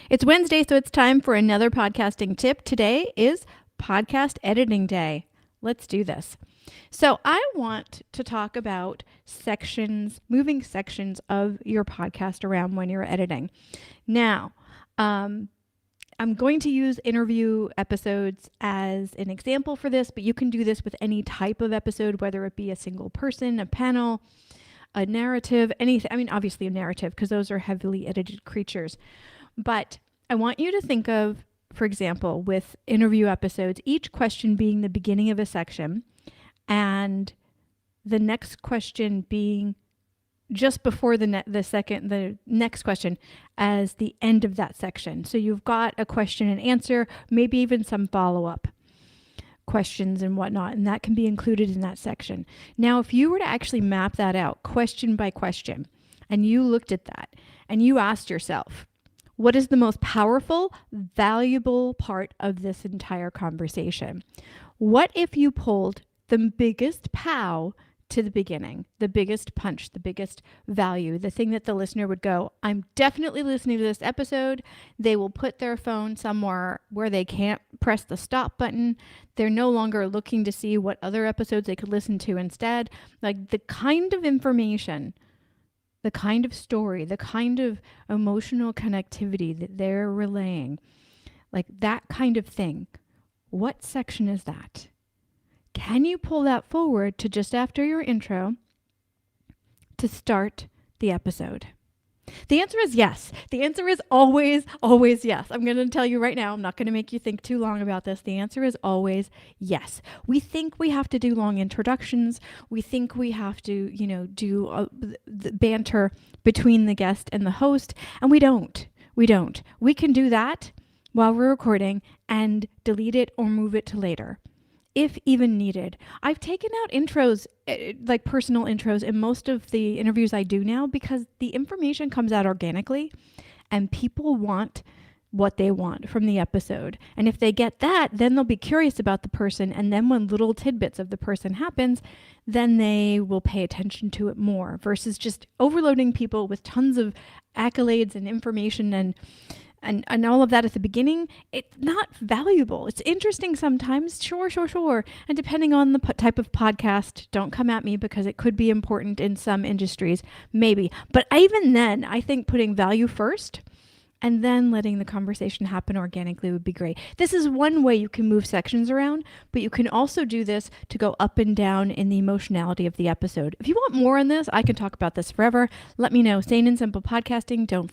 It's Wednesday, so it's time for another podcasting tip. Today is podcast editing day. Let's do this. So I want to talk about sections, moving sections of your podcast around when you're editing. Now, I'm going to use interview episodes as an example for this, but you can do this with any type of episode, whether it be a single person, a panel, a narrative, anything. I mean, obviously a narrative, because those are heavily edited creatures. But I want you to think of, for example, with interview episodes, each question being the beginning of a section and the next question being just before the next question as the end of that section. So you've got a question and answer, maybe even some follow-up questions and whatnot, and that can be included in that section. Now, if you were to actually map that out question by question, and you looked at that and you asked yourself, what is the most powerful, valuable part of this entire conversation? What if you pulled the biggest pow to the beginning, the biggest punch, the biggest value, the thing that the listener would go, I'm definitely listening to this episode. They will put their phone somewhere where they can't press the stop button. They're no longer looking to see what other episodes they could listen to instead. Like the kind of information, the kind of story, the kind of emotional connectivity that they're relaying, like that kind of thing. What section is that? Can you pull that forward to just after your intro to start the episode? The answer is yes. The answer is always, always yes. I'm going to tell you right now, I'm not going to make you think too long about this. The answer is always yes. We think we have to do long introductions. We think we have to, do the banter between the guest and the host, and we don't. We can do that while we're recording and delete it or move it to later, if even needed. I've taken out intros, like personal intros, in most of the interviews I do now because the information comes out organically and people want what they want from the episode. And if they get that, then they'll be curious about the person. And then when little tidbits of the person happens, then they will pay attention to it more versus just overloading people with tons of accolades and information and all of that at the beginning. It's not valuable. It's interesting sometimes, sure. And depending on the type of podcast, don't come at me because it could be important in some industries, maybe. But even then, I think putting value first and then letting the conversation happen organically would be great. This is one way you can move sections around, but you can also do this to go up and down in the emotionality of the episode. If you want more on this, I can talk about this forever. Let me know. Sane and Simple Podcasting. Don't